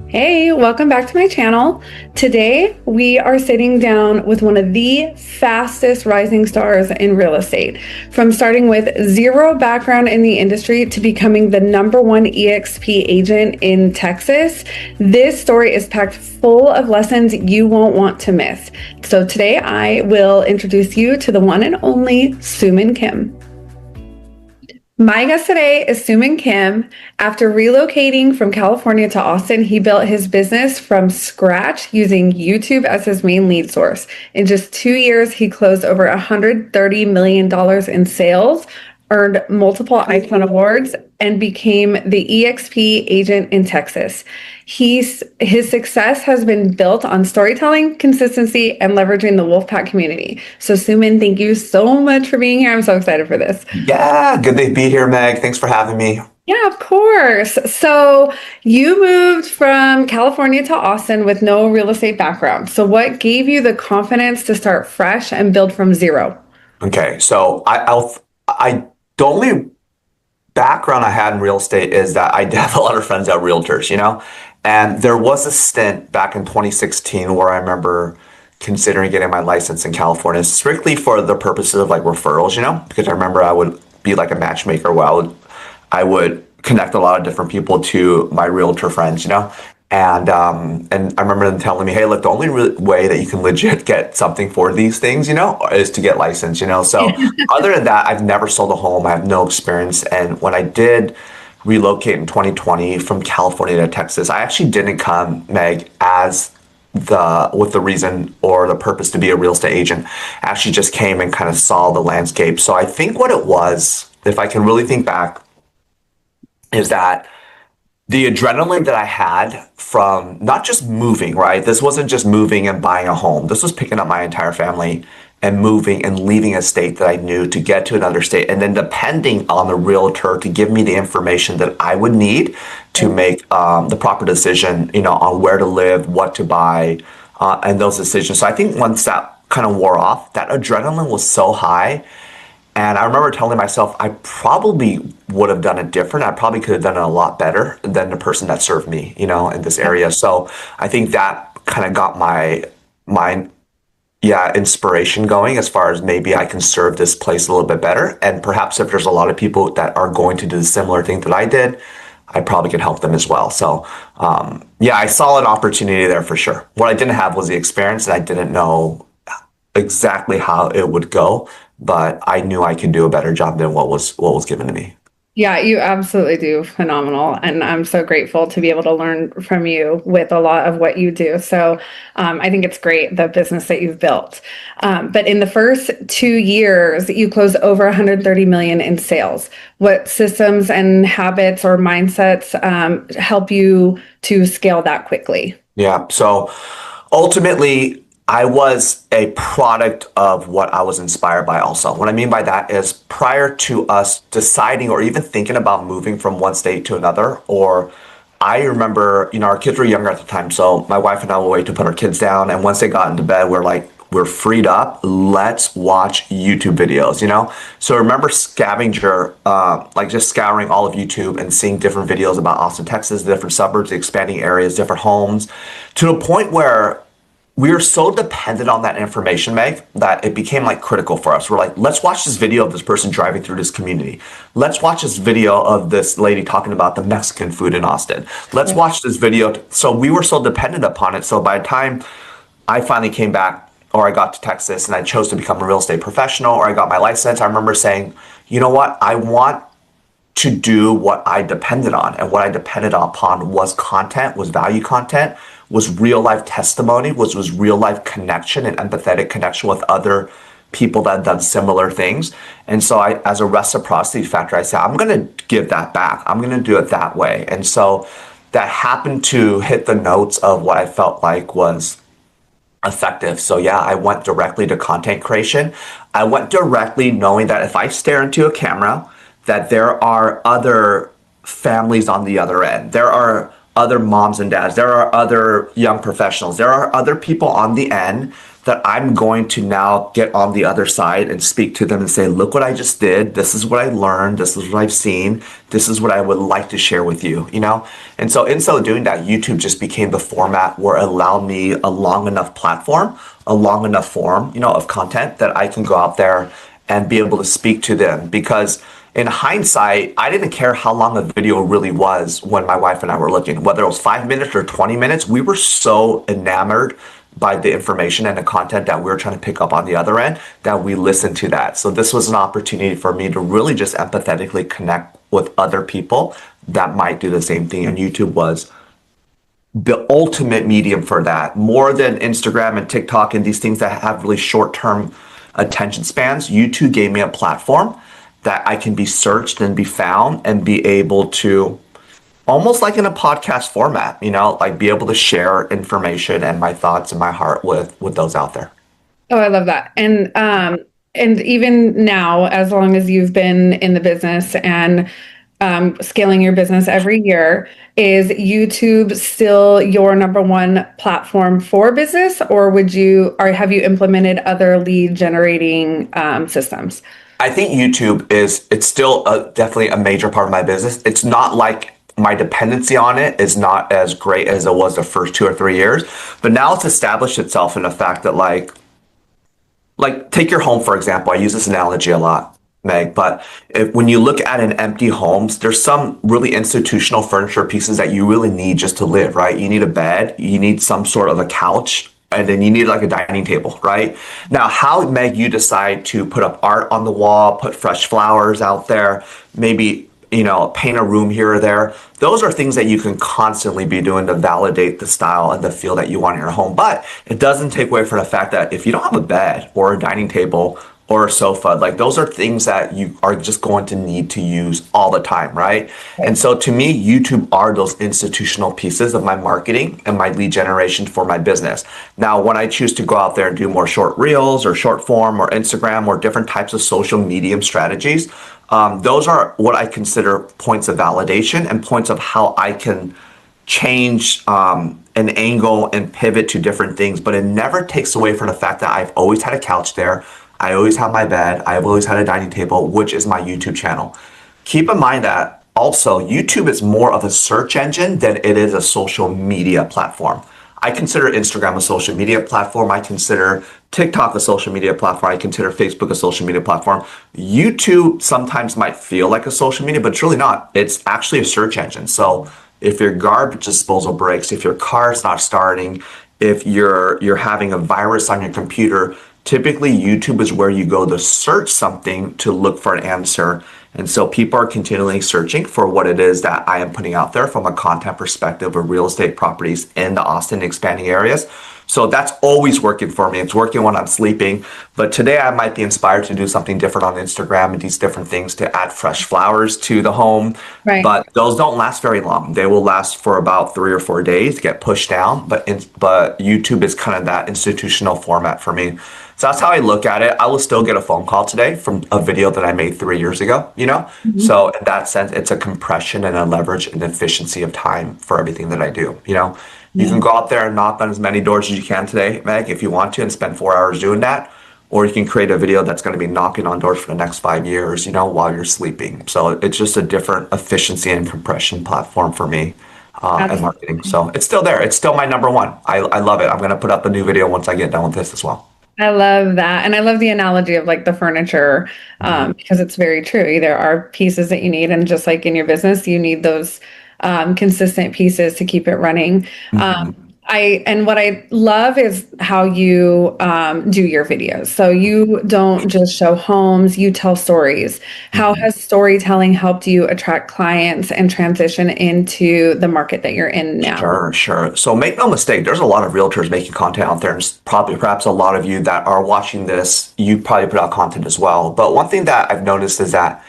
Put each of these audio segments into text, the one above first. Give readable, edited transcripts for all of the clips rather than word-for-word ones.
Hey, welcome back to my channel. Today, we are sitting down with one of the fastest rising stars in real estate. From starting with zero background in the industry to becoming the #1 eXp agent in Texas, this story is packed full of lessons you won't want to miss. So today, I will introduce you to the one and only Sumin Kim. My guest today is Soomin Kim. After relocating from California to Austin, he built his business from scratch using YouTube as his main lead source. In just 2 years, he closed over $130 million in sales, earned multiple icon awards, and became the eXp agent in Texas. His success has been built on storytelling, consistency, and leveraging the Wolfpack community. So Sumin, thank you so much for being here. I'm so excited for this. Yeah, good to be here, Meg. Thanks for having me. Yeah, of course. So you moved from California to Austin with no real estate background. So what gave you the confidence to start fresh and build from zero? Okay, so the only background I had in real estate is that I have a lot of friends at Realtors, and there was a stint back in 2016 where I remember considering getting my license in California strictly for the purposes of like referrals, because I remember I would be like a matchmaker where I would connect a lot of different people to my realtor friends, and I remember them telling me, hey, look, the only way that you can legit get something for these things, is to get licensed, So other than that, I've never sold a home. I have no experience. And when I did relocate in 2020 from California to Texas, I actually didn't come, Meg, as with the reason or the purpose to be a real estate agent. I actually just came and kind of saw the landscape. So I think what it was, if I can really think back, is that the adrenaline that I had from not just moving, right? This wasn't just moving and buying a home. This was picking up my entire family and moving and leaving a state that I knew to get to another state, and then depending on the realtor to give me the information that I would need to make the proper decision, on where to live, what to buy, and those decisions. So I think once that kind of wore off, that adrenaline was so high. And I remember telling myself I probably would have done it different. I probably could have done it a lot better than the person that served me, in this area. So I think that kind of got my inspiration going as far as maybe I can serve this place a little bit better. And perhaps if there's a lot of people that are going to do the similar thing that I did, I probably could help them as well. So I saw an opportunity there for sure. What I didn't have was the experience, and I didn't know exactly how it would go, but I knew I could do a better job than what was given to me. Yeah, you absolutely do phenomenal. And I'm so grateful to be able to learn from you with a lot of what you do. So I think it's great, the business that you've built. But in the first 2 years, you closed over 130 million in sales. What systems and habits or mindsets help you to scale that quickly? Yeah. So ultimately, I was a product of what I was inspired by also. What I mean by that is prior to us deciding or even thinking about moving from one state to another, or I remember, our kids were younger at the time. So my wife and I would wait to put our kids down. And once they got into bed, we're freed up. Let's watch YouTube videos, So I remember scavenger, just scouring all of YouTube and seeing different videos about Austin, Texas, the different suburbs, the expanding areas, different homes, to the point where we were so dependent on that information, Meg, that it became like critical for us. We're like, let's watch this video of this person driving through this community. Let's watch this video of this lady talking about the Mexican food in Austin. Let's watch this video. So we were so dependent upon it. So by the time I finally came back, or I got to Texas and I chose to become a real estate professional, or I got my license, I remember saying, you know what? I want to do what I depended on. And what I depended upon was content, was value content, was real life testimony, was real life connection and empathetic connection with other people that had done similar things. And so as a reciprocity factor, I said, I'm going to give that back. I'm going to do it that way. And so that happened to hit the notes of what I felt like was effective. So yeah, I went directly to content creation. I went directly knowing that if I stare into a camera, that there are other families on the other end. There are other moms and dads. There are other young professionals. There are other people on the end that I'm going to now get on the other side and speak to them and say, look what I just did. This is what I learned. This is what I've seen. This is what I would like to share with you, you know? And so in so doing that, YouTube just became the format where it allowed me a long enough platform, a long enough form, you know, of content that I can go out there and be able to speak to them. Because in hindsight, I didn't care how long a video really was when my wife and I were looking, whether it was 5 minutes or 20 minutes. We were so enamored by the information and the content that we were trying to pick up on the other end that we listened to that. So this was an opportunity for me to really just empathetically connect with other people that might do the same thing. And YouTube was the ultimate medium for that, more than Instagram and TikTok and these things that have really short-term attention spans. YouTube gave me a platform that I can be searched and be found and be able to, almost like in a podcast format, you know, like be able to share information and my thoughts and my heart with those out there. Oh, I love that. And even now, as long as you've been in the business and scaling your business every year, is YouTube still your number one platform for business, or have you implemented other lead generating systems? I think YouTube it's still definitely a major part of my business. It's not like my dependency on it is not as great as it was the first 2 or 3 years, but now it's established itself in the fact that like take your home, for example. I use this analogy a lot, Meg, but when you look at an empty home, there's some really institutional furniture pieces that you really need just to live, right? You need a bed, you need some sort of a couch, and then you need like a dining table, right? Now, how, Meg, you decide to put up art on the wall, put fresh flowers out there, maybe, you know, paint a room here or there. Those are things that you can constantly be doing to validate the style and the feel that you want in your home. But it doesn't take away from the fact that if you don't have a bed or a dining table or a sofa, like those are things that you are just going to need to use all the time, right? And so to me, YouTube are those institutional pieces of my marketing and my lead generation for my business. Now, when I choose to go out there and do more short reels or short form or Instagram or different types of social medium strategies, those are what I consider points of validation and points of how I can change an angle and pivot to different things. But it never takes away from the fact that I've always had a couch there. I always have my bed. I've always had a dining table, which is my YouTube channel. Keep in mind that also YouTube is more of a search engine than it is a social media platform. I consider Instagram a social media platform. I consider TikTok a social media platform. I consider Facebook a social media platform. YouTube sometimes might feel like a social media, but it's really not. It's actually a search engine. So if your garbage disposal breaks, if your car's not starting, if you're having a virus on your computer, typically YouTube is where you go to search something to look for an answer. And so people are continually searching for what it is that I am putting out there from a content perspective of real estate properties in the Austin expanding areas. So that's always working for me. It's working when I'm sleeping. But today I might be inspired to do something different on Instagram and these different things to add fresh flowers to the home. Right. But those don't last very long. They will last for about 3 or 4 days, get pushed down. But YouTube is kind of that institutional format for me. So that's how I look at it. I will still get a phone call today from a video that I made 3 years ago, you know? Mm-hmm. So in that sense, it's a compression and a leverage and efficiency of time for everything that I do, you know? You can go out there and knock on as many doors as you can today, Meg, if you want to, and spend 4 hours doing that. Or you can create a video that's going to be knocking on doors for the next 5 years, you know, while you're sleeping. So it's just a different efficiency and compression platform for me and marketing. So it's still there. It's still my number one. I love it. I'm going to put up a new video once I get done with this as well. I love that. And I love the analogy of like the furniture, because it's very true. There are pieces that you need. And just like in your business, you need those consistent pieces to keep it running. And what I love is how you do your videos. So you don't just show homes, you tell stories. How has storytelling helped you attract clients and transition into the market that you're in now? Sure. So make no mistake, there's a lot of realtors making content out there, and perhaps a lot of you that are watching this, you probably put out content as well. But one thing that I've noticed is that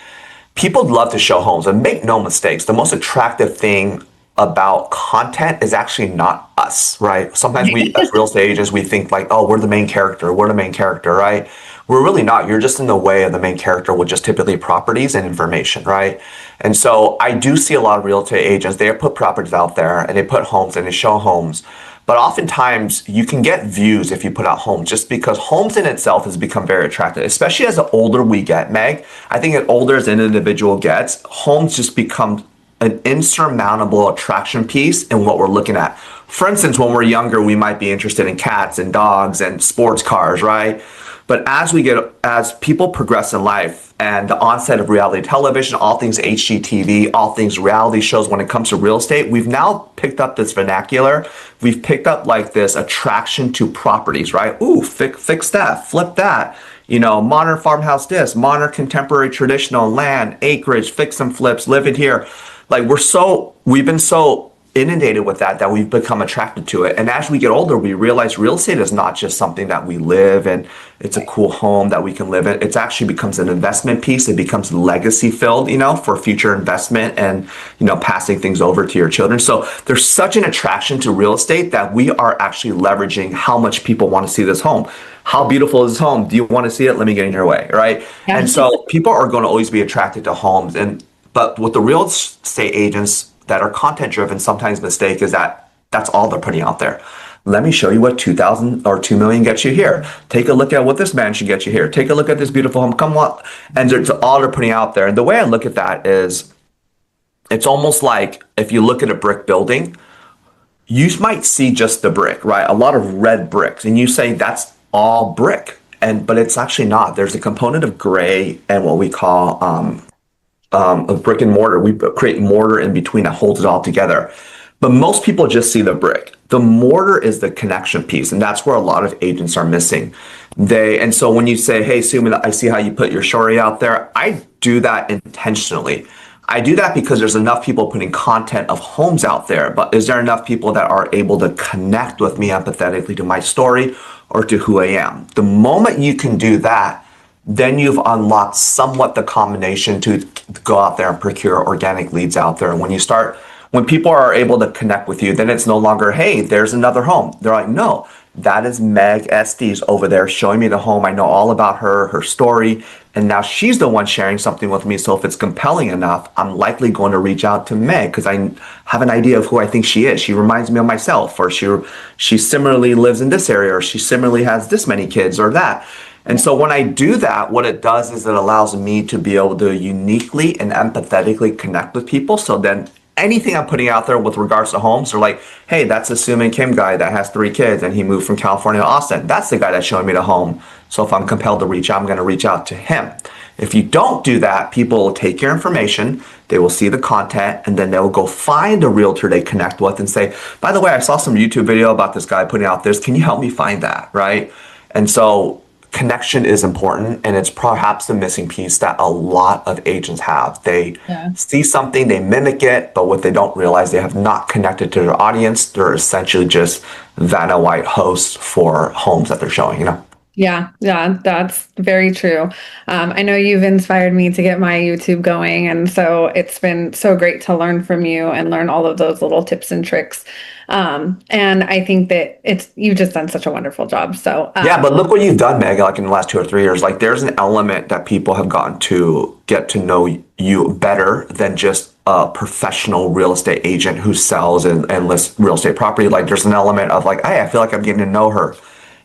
people love to show homes, and make no mistakes, the most attractive thing about content is actually not us, right? Sometimes we, as real estate agents, we think like, oh, we're the main character, right? we're really not. You're just in the way of the main character, which is typically properties and information, right? And so I do see a lot of real estate agents, they put properties out there and they put homes and they show homes. But oftentimes you can get views if you put out homes just because homes in itself has become very attractive, especially as the older we get, Meg. I think as older as an individual gets, homes just become an insurmountable attraction piece in what we're looking at. For instance, when we're younger, we might be interested in cats and dogs and sports cars, right? But as people progress in life and the onset of reality television, all things HGTV, all things reality shows when it comes to real estate, we've now picked up this vernacular. We've picked up like this attraction to properties, right? Ooh, fix that, flip that. Modern farmhouse this, modern contemporary traditional land, acreage, fix and flips, live it here. Like we've been so inundated with that we've become attracted to it. And as we get older, we realize real estate is not just something that we live and it's a cool home that we can live in. It actually becomes an investment piece. It becomes legacy filled, for future investment and, passing things over to your children. So there's such an attraction to real estate that we are actually leveraging how much people want to see this home. How beautiful is this home? Do you want to see it? Let me get in your way, right? Yeah. And so people are going to always be attracted to homes. But with the real estate agents that are content driven sometimes mistake is that that's all they're putting out there. Let me show you what 2,000 or 2 million gets you here. Take a look at what this mansion gets you here. Take a look at this beautiful home. Come on. And it's all they're putting out there. And the way I look at that is it's almost like if you look at a brick building, you might see just the brick, right? A lot of red bricks. And you say that's all brick. But it's actually not. There's a component of gray and what we call of brick and mortar. We create mortar in between that holds it all together. But most people just see the brick. The mortar is the connection piece, and that's where a lot of agents are missing. And so when you say, hey, Sumin, I see how you put your story out there, I do that intentionally. I do that because there's enough people putting content of homes out there, but is there enough people that are able to connect with me empathetically to my story or to who I am? The moment you can do that, then you've unlocked somewhat the combination to go out there and procure organic leads out there. And when people are able to connect with you, then it's no longer, hey, there's another home. They're like, no, that is Meg Estes over there showing me the home. I know all about her story. And now she's the one sharing something with me. So if it's compelling enough, I'm likely going to reach out to Meg because I have an idea of who I think she is. She reminds me of myself, or she similarly lives in this area, or she similarly has this many kids or that. And so when I do that, what it does is it allows me to be able to uniquely and empathetically connect with people. So then anything I'm putting out there with regards to homes are like, hey, that's a Soomin Kim guy that has 3 kids and he moved from California to Austin. That's the guy that's showing me the home. So if I'm compelled to reach out, I'm going to reach out to him. If you don't do that, people will take your information, they will see the content, and then they'll go find a realtor they connect with and say, by the way, I saw some YouTube video about this guy putting out this. Can you help me find that, right? And so connection is important, and it's perhaps the missing piece that a lot of agents have. They see something, they mimic it, but what they don't realize, they have not connected to their audience. They're essentially just Vanna White hosts for homes that they're showing. Yeah, that's very true. I know you've inspired me to get my YouTube going, and so it's been so great to learn from you and learn all of those little tips and tricks. And I think that you've just done such a wonderful job. So yeah, but look what you've done, Meg, like in the last 2 or 3 years. Like there's an element that people have gotten to get to know you better than just a professional real estate agent who sells and lists real estate property. Like there's an element of like, hey, I feel like I'm getting to know her.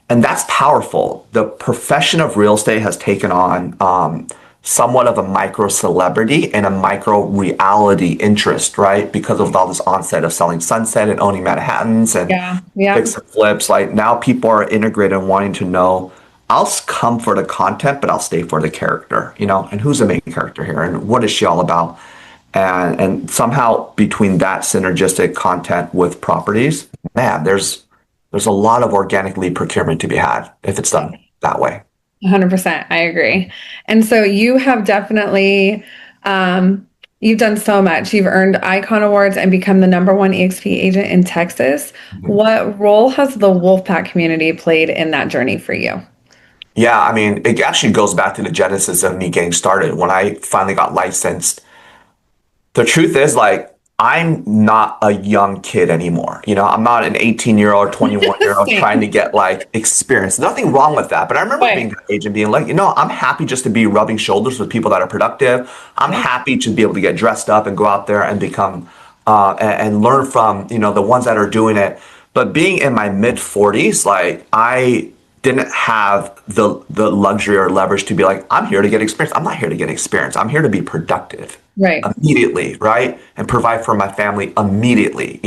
And that's powerful. The profession of real estate has taken on somewhat of a micro celebrity and a micro reality interest, right? Because of all this onset of selling Sunset and owning Manhattans and fix and flips. Like now people are integrated and wanting to know, I'll come for the content, but I'll stay for the character, and who's the main character here and what is she all about? And somehow between that synergistic content with properties, man, there's a lot of organic lead procurement to be had if it's done that way. 100%. I agree. And so you have definitely, you've done so much. You've earned Icon Awards and become the #1 eXp agent in Texas. Mm-hmm. What role has the Wolfpack community played in that journey for you? Yeah, I mean, it actually goes back to the genesis of me getting started when I finally got licensed. The truth is, like, I'm not a young kid anymore. I'm not an 18-year-old or 21-year-old trying to Same. get like experience. Nothing wrong with that. But I remember being Right. that age and being like, I'm happy just to be rubbing shoulders with people that are productive. I'm Yeah. happy to be able to get dressed up and go out there and become and learn from, the ones that are doing it. But being in my mid 40s, like I didn't have the luxury or leverage to be like, I'm here to get experience. I'm not here to get experience. I'm here to be productive Right. immediately, right? And provide for my family immediately.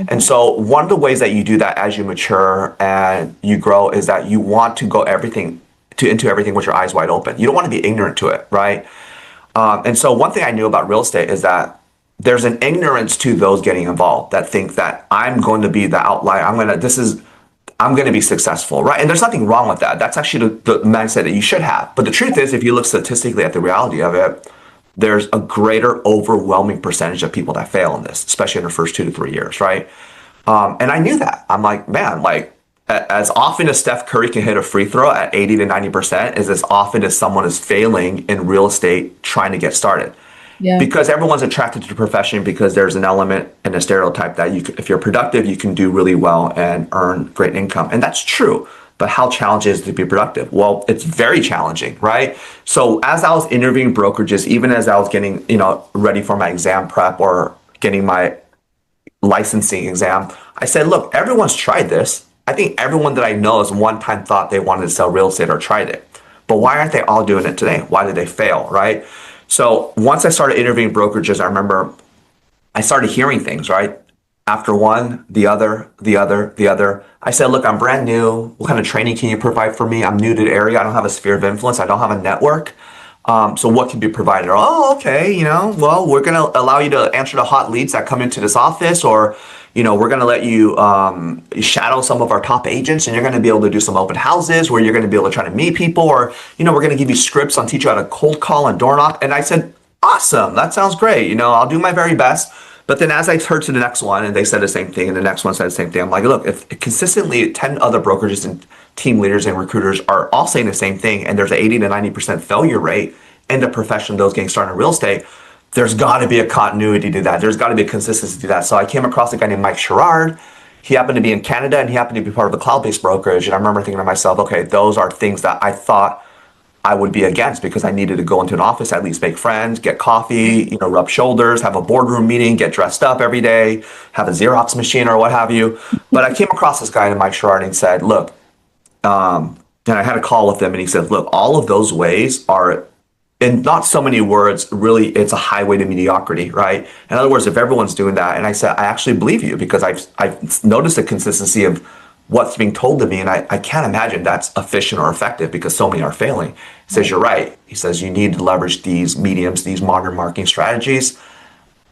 And so one of the ways that you do that as you mature and you grow is that you want to go into everything with your eyes wide open. You don't want to be ignorant to it, right? And so one thing I knew about real estate is that there's an ignorance to those getting involved that think that I'm going to be the outlier. I'm going to be successful, right? And there's nothing wrong with that. That's actually the mindset that you should have. But the truth is, if you look statistically at the reality of it, there's a greater overwhelming percentage of people that fail in this, especially in the first 2 to 3 years, right? And I knew that. I'm like, man, like as often as Steph Curry can hit a free throw at 80 to 90% is as often as someone is failing in real estate trying to get started. Yeah. Because everyone's attracted to the profession because there's an element and a stereotype that if you're productive, you can do really well and earn great income. And that's true. But how challenging is it to be productive? Well, it's very challenging, right? So as I was interviewing brokerages, even as I was getting, ready for my exam prep or getting my licensing exam, I said, look, everyone's tried this. I think everyone that I know has one time thought they wanted to sell real estate or tried it. But why aren't they all doing it today? Why did they fail, right? So once I started interviewing brokerages, I remember I started hearing things, right? After one, the other, the other, the other. I said, look, I'm brand new. What kind of training can you provide for me? I'm new to the area. I don't have a sphere of influence. I don't have a network. So what can be provided? Oh, okay. Well, we're going to allow you to answer the hot leads that come into this office, or, we're going to let you shadow some of our top agents, and you're going to be able to do some open houses where you're going to be able to try to meet people, or, we're going to give you scripts on teach you how to cold call and door knock. And I said, awesome. That sounds great. I'll do my very best. But then as I heard to the next one and they said the same thing and the next one said the same thing, I'm like, look, if consistently 10 other brokerages and team leaders and recruiters are all saying the same thing and there's an 80 to 90% failure rate in the profession of those getting started in real estate, there's got to be a continuity to that. There's got to be a consistency to that. So I came across a guy named Mike Sherrard. He happened to be in Canada and he happened to be part of a cloud-based brokerage. And I remember thinking to myself, okay, those are things that I thought I would be against because I needed to go into an office, at least make friends, get coffee, rub shoulders, have a boardroom meeting, get dressed up every day, have a Xerox machine or what have you. But I came across this guy named Mike Sherrard and he said, look, and I had a call with him and he said, look, all of those ways are, in not so many words, really, it's a highway to mediocrity, right? In other words, if everyone's doing that, and I said, I actually believe you because I've noticed the consistency of what's being told to me, and I can't imagine that's efficient or effective because so many are failing. He says, you're right. He says, you need to leverage these mediums, these modern marketing strategies,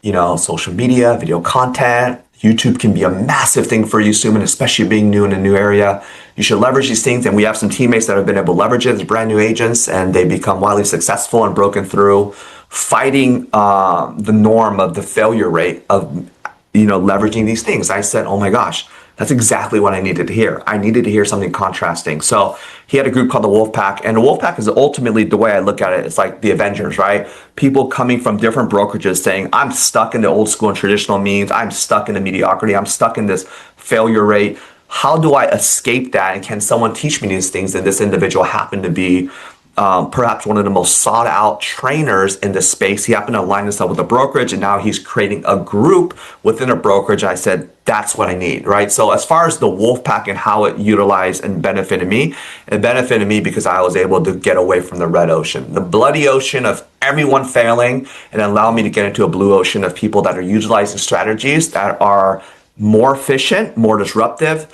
social media, video content. YouTube can be a massive thing for you, Sumin, especially being new in a new area. You should leverage these things. And we have some teammates that have been able to leverage it as brand new agents, and they become wildly successful and broken through, fighting the norm of the failure rate of, leveraging these things. I said, oh my gosh, that's exactly what I needed to hear. I needed to hear something contrasting. So he had a group called the Wolfpack, and the Wolfpack is ultimately, the way I look at it, it's like the Avengers, right? People coming from different brokerages saying, I'm stuck in the old school and traditional means. I'm stuck in the mediocrity. I'm stuck in this failure rate. How do I escape that? And can someone teach me these things? And this individual happened to be perhaps one of the most sought out trainers in this space. He happened to align himself with a brokerage, and now he's creating a group within a brokerage. I said, that's what I need, right? So as far as the Wolfpack and how it utilized and benefited me, it benefited me because I was able to get away from the red ocean, the bloody ocean of everyone failing, and allow me to get into a blue ocean of people that are utilizing strategies that are more efficient, more disruptive,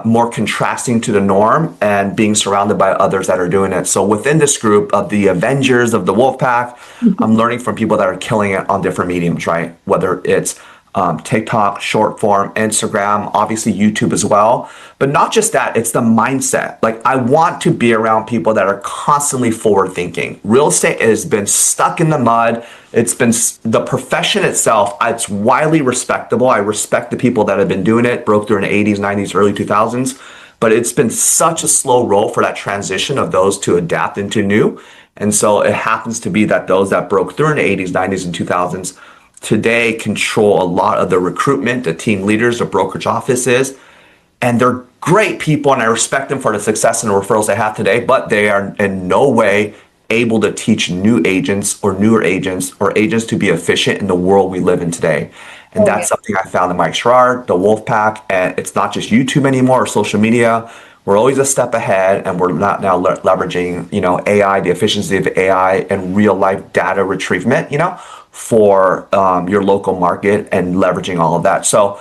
more contrasting to the norm, and being surrounded by others that are doing it. So within this group of the Avengers of the Wolfpack, I'm learning from people that are killing it on different mediums, right? Whether it's TikTok, short form, Instagram, obviously YouTube as well. But not just that, it's the mindset. Like, I want to be around people that are constantly forward thinking. Real estate has been stuck in the mud. It's been the profession itself. It's widely respectable. I respect the people that have been doing it, broke through in the 80s, 90s, early 2000s. But it's been such a slow roll for that transition of those to adapt into new. And so it happens to be that those that broke through in the 80s, 90s, and 2000s today control a lot of the recruitment, the team leaders, the brokerage offices, and they're great people and I respect them for the success and the referrals they have today, but they are in no way able to teach new agents or newer agents or agents to be efficient in the world we live in today. And Oh, yeah. that's something I found in Mike Sherrard, the Wolfpack, and it's not just YouTube anymore or social media. We're always a step ahead, and we're not now leveraging, AI, the efficiency of AI, and real life data retrievement, for your local market and leveraging all of that. So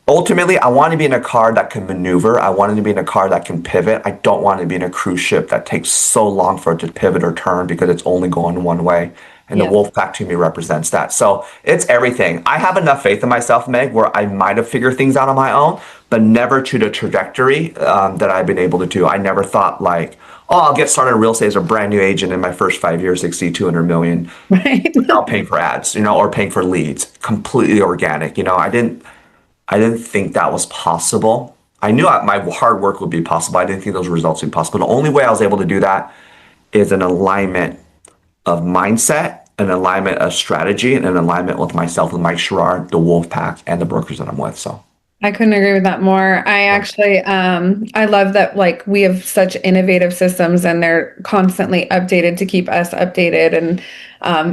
ultimately, I want to be in a car that can maneuver. I want to be in a car that can pivot. I don't want to be in a cruise ship that takes so long for it to pivot or turn because it's only going one way. And the Yeah. Wolfpack to me represents that. So it's everything. I have enough faith in myself, Meg, where I might have figured things out on my own, but never to the trajectory that I've been able to do. I never thought like, oh, I'll get started in real estate as a brand new agent in my first 5 years, 60, 200 million Right. without paying for ads, or paying for leads, completely organic. I didn't think that was possible. I knew my hard work would be possible. I didn't think those results would be possible. The only way I was able to do that is an alignment of mindset, an alignment of strategy, and an alignment with myself, with Mike Sherrard, the Wolfpack, and the brokers that I'm with. So, I couldn't agree with that more. I actually, I love that like we have such innovative systems and they're constantly updated to keep us updated and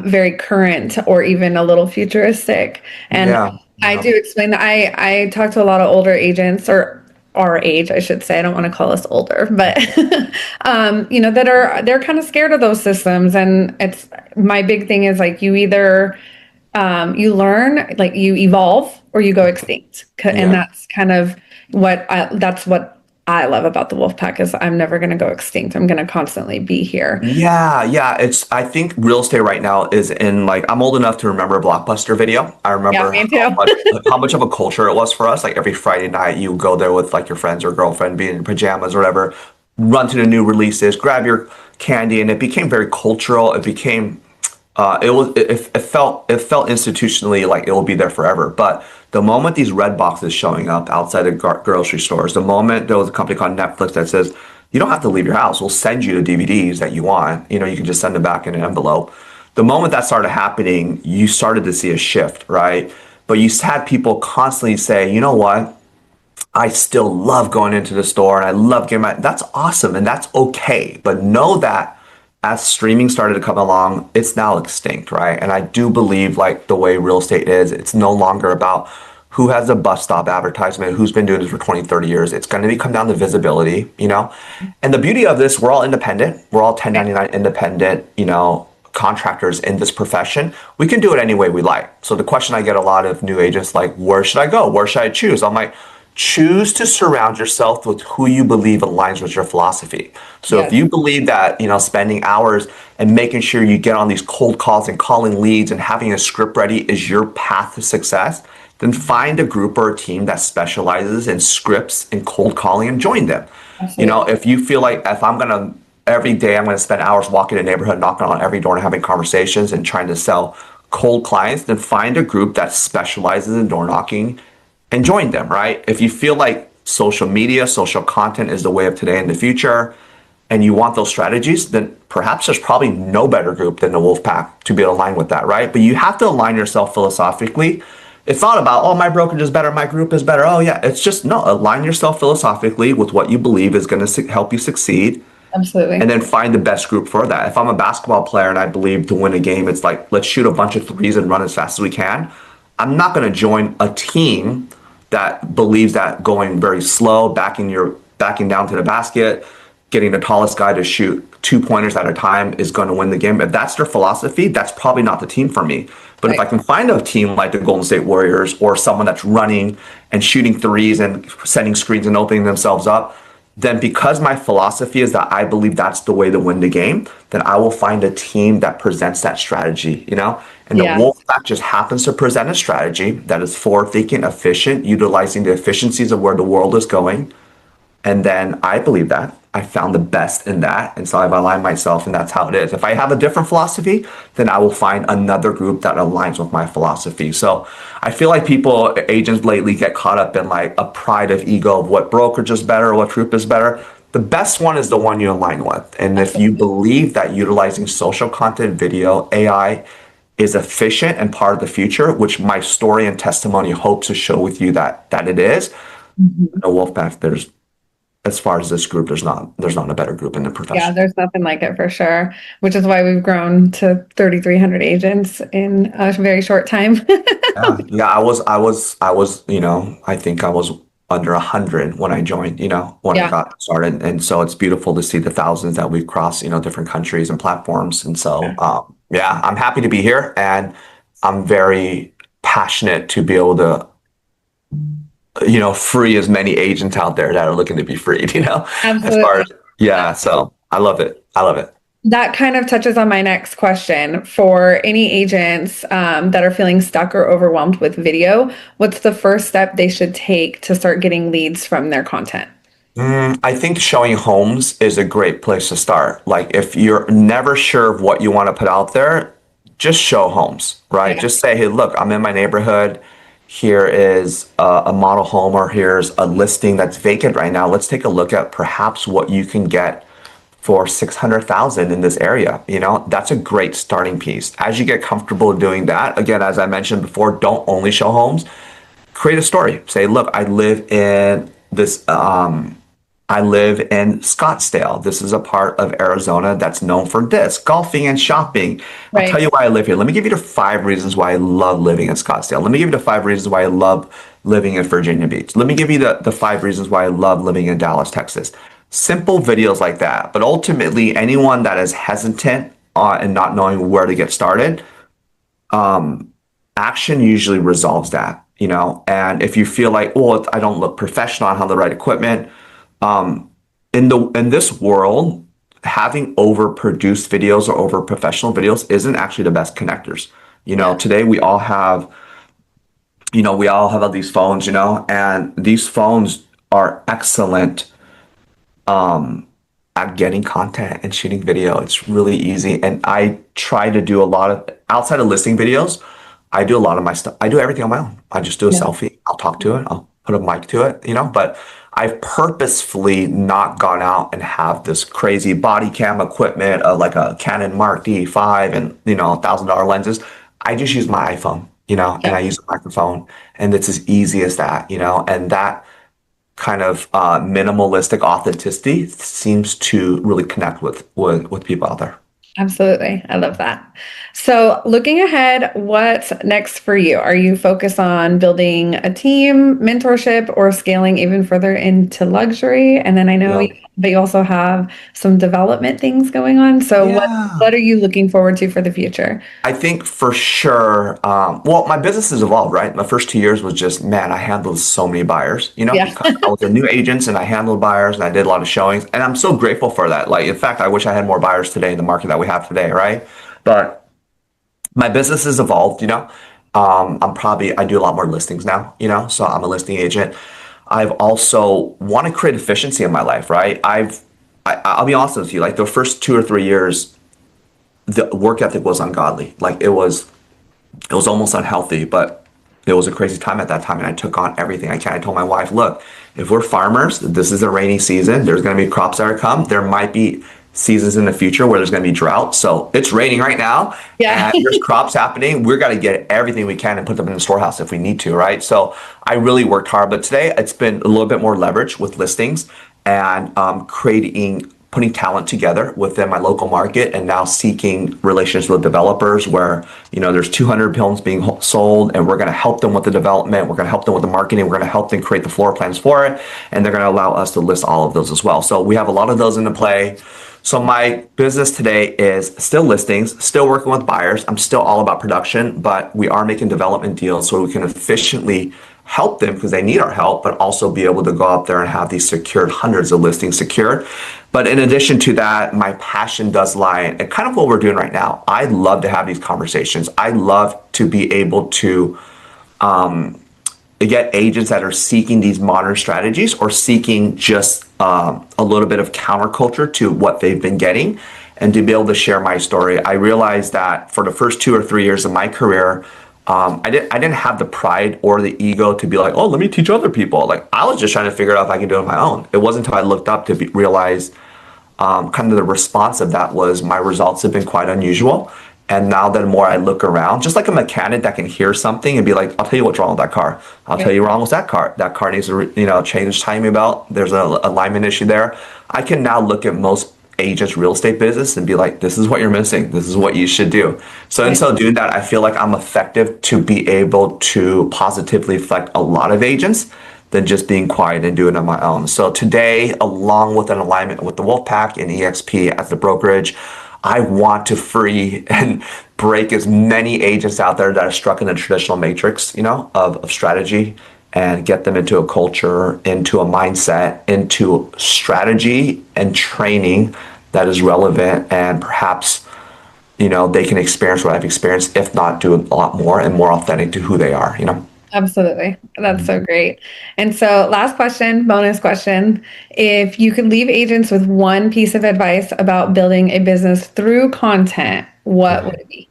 very current or even a little futuristic. And yeah, I yeah, do explain that I talk to a lot of older agents or our age, I should say. I don't want to call us older, but that they're kind of scared of those systems. And it's my big thing is like you either you learn, like you evolve or you go extinct. And yeah. that's kind of that's what I love about the wolf pack is I'm never going to go extinct. I'm going to constantly be here. Yeah, yeah. I think real estate right now is in like, I'm old enough to remember a Blockbuster video. I Yeah, remember me how too. much, how much of a culture it was for us. Like every Friday night, you go there with like your friends or girlfriend, be in pajamas or whatever, run to the new releases, grab your candy, and it became very cultural. It became it felt institutionally like it will be there forever. But the moment these red boxes showing up outside of grocery stores, the moment there was a company called Netflix that says you don't have to leave your house, we'll send you the DVDs that you want. You can just send them back in an envelope. The moment that started happening, you started to see a shift, right? But you had people constantly say, you know what? I still love going into the store and I love getting that's awesome and that's okay. But know that as streaming started to come along, it's now extinct, right? And I do believe like the way real estate is, it's no longer about who has a bus stop advertisement, who's been doing this for 20, 30 years. It's going to come down to visibility. And the beauty of this, we're all independent. We're all 1099 independent, contractors in this profession. We can do it any way we like. So the question I get a lot of new agents like, where should I go? Where should I choose? I'm like, choose to surround yourself with who you believe aligns with your philosophy. So if Yes, you believe that, spending hours and making sure you get on these cold calls and calling leads and having a script ready is your path to success, then find a group or a team that specializes in scripts and cold calling and join them. absolutely. If you feel like if I'm going to every day I'm going to spend hours walking the neighborhood, knocking on every door and having conversations and trying to sell cold clients, then find a group that specializes in door knocking and join them, right? If you feel like social media, social content is the way of today and the future, and you want those strategies, then perhaps there's probably no better group than the Wolfpack to be aligned with that, right? But you have to align yourself philosophically. It's not about, oh, my brokerage is better, my group is better. Oh, yeah. It's just, no, align yourself philosophically with what you believe is going to help you succeed and Absolutely. then find the best group for that. If I'm a basketball player and I believe to win a game, it's like, let's shoot a bunch of threes and run as fast as we can. I'm not going to join a team that believes that going very slow, backing down to the basket, getting the tallest guy to shoot 2 pointers at a time is going to win the game. If that's their philosophy, that's probably not the team for me. But if I Right. can find a team like the Golden State Warriors or someone that's running and shooting threes and sending screens and opening themselves up, then because my philosophy is that I believe that's the way to win the game, then I will find a team that presents that strategy. And the Yeah. Wolfpack just happens to present a strategy that is forward thinking, efficient, utilizing the efficiencies of where the world is going, and then I believe that. I found the best in that. And so I've aligned myself, and that's how it is. If I have a different philosophy, then I will find another group that aligns with my philosophy. So I feel like agents lately get caught up in like a pride of ego of what brokerage is better, what group is better. The best one is the one you align with. And if you Absolutely. believe that utilizing social content, video, AI is efficient and part of the future, which my story and testimony hopes to show with you that it is. Mhm. The Wolfpack, there's as far as this group, there's not a better group in the Yeah, profession. there's nothing like it for sure, which is why we've grown to 3,300 agents in a very short time. Yeah, I was, I think I was under 100 when I joined, when I Yeah, got started. And so it's beautiful to see the thousands that we've crossed, different countries and platforms. And so, yeah, I'm happy to be here, and I'm very passionate to be able to, free as many agents out there that are looking to be freed, as far absolutely. as, yeah, so I love it. I love it. That kind of touches on my next question. For any agents that are feeling stuck or overwhelmed with video, what's the first step they should take to start getting leads from their content? I think showing homes is a great place to start. Like, if you're never sure of what you want to put out there, just show homes, right? Yeah, Just say, hey, look, I'm in my neighborhood. Here is a model home, or here's a listing that's vacant right now. Let's take a look at perhaps what you can get for 600,000 in this area. That's a great starting piece. As you get comfortable doing that, again, as I mentioned before, don't only show homes. Create a story. Say, look, I live in Scottsdale. This is a part of Arizona that's known for this, golfing and shopping. I'll tell right. you why I live here. Let me give you the 5 reasons why I love living in Scottsdale. Let me give you the 5 reasons why I love living in Virginia Beach. Let me give you the 5 reasons why I love living in Dallas, Texas. Simple videos like that. But ultimately, anyone that is hesitant and not knowing where to get started, action usually resolves that, And if you feel like, oh, I don't look professional, I don't have the right equipment, in this world, having overproduced videos or over professional videos isn't actually the best connectors. Yeah, Today we all have these phones, and these phones are excellent at getting content and shooting video. It's really easy. And I try to do a lot of, outside of listing videos, I do a lot of my stuff. I do everything on my own. I just do a yeah, selfie. I'll talk to it. I'll put a mic to it, but I've purposefully not gone out and have this crazy body cam equipment of like a Canon Mark D5 and, $1,000 lenses. I just use my iPhone, and yeah. I use a microphone, and it's as easy as that, and that kind of minimalistic authenticity seems to really connect with people out there. Absolutely. I love that. So, looking ahead, what's next for you? Are you focused on building a team, mentorship, or scaling even further into luxury? And then I know Yeah. that you also have some development things going on. So, what Yeah. are you looking forward to for the future? I think for sure. Well, my business has evolved, right? My first 2 years was just, man, I handled so many buyers, Yeah. because I was a new agent and I handled buyers and I did a lot of showings. And I'm so grateful for that. Like, in fact, I wish I had more buyers today in the market that we have today, right? But my business has evolved, I do a lot more listings now, so I'm a listing agent. I've also want to create efficiency in my life, right? I'll be honest with you, like the first 2 or 3 years, the work ethic was ungodly. Like it was almost unhealthy, but it was a crazy time at that time, and I took on everything I can. I told my wife, look, if we're farmers, this is a rainy season. There's going to be crops that are come. There might be seasons in the future where there's going to be drought. So it's raining right now, Yeah. and there's crops happening. We're going to get everything we can and put them in the storehouse if we need to, right? So I really worked hard, but today it's been a little bit more leverage with listings and putting talent together within my local market, and now seeking relations with developers where, there's 200 homes being sold, and we're going to help them with the development. We're going to help them with the marketing. We're going to help them create the floor plans for it. And they're going to allow us to list all of those as well. So we have a lot of those into play. So my business today is still listings, still working with buyers. I'm still all about production, but we are making development deals so we can efficiently help them because they need our help, but also be able to go out there and have these secured, hundreds of listings secured. But in addition to that, my passion does lie in kind of what we're doing right now. I love to have these conversations. I love to be able to get agents that are seeking these modern strategies or seeking just a little bit of counterculture to what they've been getting, and to be able to share my story. I realized that for the first 2 or 3 years of my career, I didn't have the pride or the ego to be like, oh, let me teach other people. Like, I was just trying to figure out if I could do it on my own. It wasn't until I looked up realize kind of the response of that was my results have been quite unusual. And now the more I look around, just like a mechanic that can hear something and be like, I'll tell you what's wrong with that car. I'll tell you wrong with that car. That car needs to, change timing belt. There's an alignment issue there. I can now look at most agents' real estate business and be like, this is what you're missing. This is what you should do. So in Right. so doing that, I feel like I'm effective to be able to positively affect a lot of agents than just being quiet and doing it on my own. So today, along with an alignment with the Wolfpack and eXp as the brokerage, I want to free and break as many agents out there that are stuck in the traditional matrix, of strategy and get them into a culture, into a mindset, into strategy and training that is relevant and perhaps, they can experience what I've experienced, if not do a lot more and more authentic to who they are. Absolutely. That's so great. And so, last question, bonus question. If you could leave agents with one piece of advice about building a business through content, what would it be?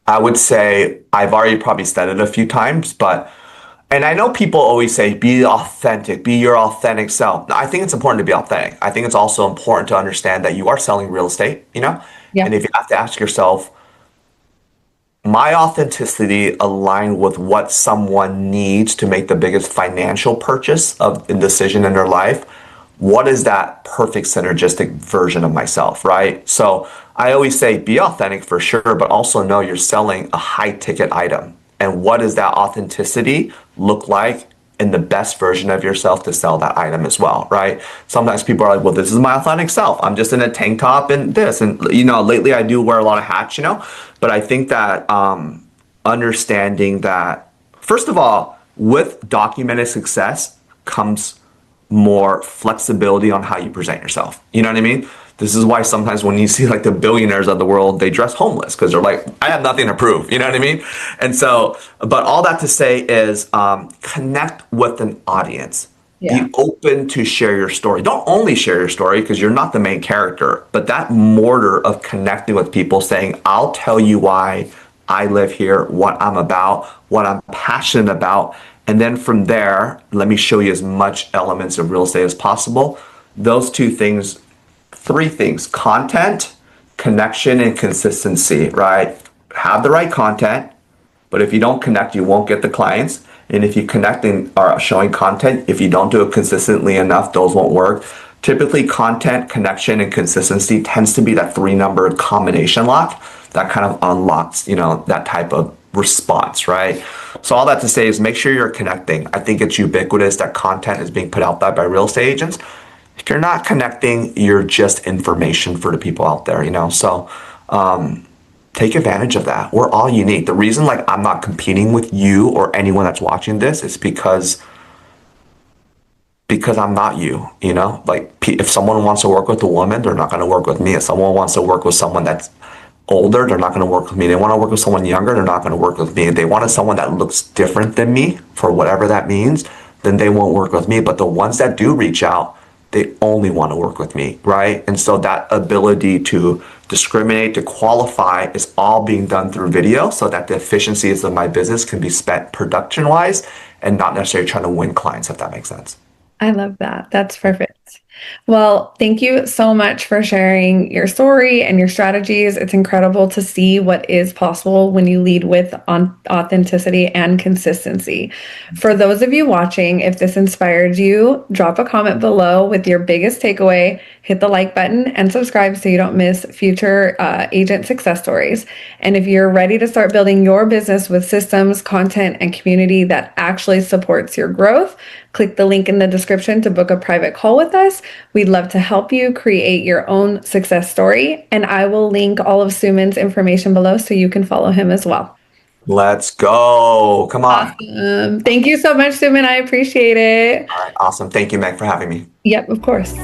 I would say I've already probably said it a few times, and I know people always say, be authentic, be your authentic self. I think it's important to be authentic. I think it's also important to understand that you are selling real estate. Yeah. And if you have to ask yourself, my authenticity aligned with what someone needs to make the biggest financial purchase of a decision in their life, what is that perfect synergistic version of myself, right? So I always say be authentic for sure, but also know you're selling a high ticket item. And what does that authenticity look like in the best version of yourself to sell that item as well, right? Sometimes people are like, well, this is my authentic self. I'm just in a tank top and this. And, lately I do wear a lot of hats. But I think that understanding that, first of all, with documented success comes more flexibility on how you present yourself. You know what I mean? This is why sometimes when you see like the billionaires of the world, they dress homeless because they're like, I have nothing to prove. You know what I mean? And so, but all that to say is connect with an audience. Yeah. Be open to share your story. Don't only share your story because you're not the main character, but that mortar of connecting with people saying, I'll tell you why I live here, what I'm about, what I'm passionate about. And then from there, let me show you as much elements of real estate as possible. Those two things, three things: content, connection, and consistency, right? Have the right content, but if you don't connect, you won't get the clients. And if you connect and are showing content, if you don't do it consistently enough, those won't work. Typically, content, connection, and consistency tends to be that three-number combination lock that kind of unlocks, that type of response, right? So all that to say is make sure you're connecting. I think it's ubiquitous that content is being put out there by real estate agents. If you're not connecting, you're just information for the people out there. So take advantage of that. We're all unique. The reason like I'm not competing with you or anyone that's watching this is because I'm not you. Like if someone wants to work with a woman, they're not going to work with me. If someone wants to work with someone that's older, they're not going to work with me. They want to work with someone younger, they're not going to work with me. If they wanted someone that looks different than me, for whatever that means, then they won't work with me. But the ones that do reach out, they only want to work with me, right? And so that ability to discriminate, to qualify is all being done through video so that the efficiencies of my business can be spent production wise and not necessarily trying to win clients, if that makes sense. I love that. That's perfect. Well, thank you so much for sharing your story and your strategies. It's incredible to see what is possible when you lead with authenticity and consistency. For those of you watching, if this inspired you, drop a comment below with your biggest takeaway, hit the like button, and subscribe so you don't miss future agent success stories. And if you're ready to start building your business with systems, content, and community that actually supports your growth, click the link in the description to book a private call with us. We'd love to help you create your own success story. And I will link all of Sumin's information below so you can follow him as well. Let's go. Come on. Thank you so much, Sumin. I appreciate it. All right. Awesome. Thank you, Meg, for having me. Yep, of course.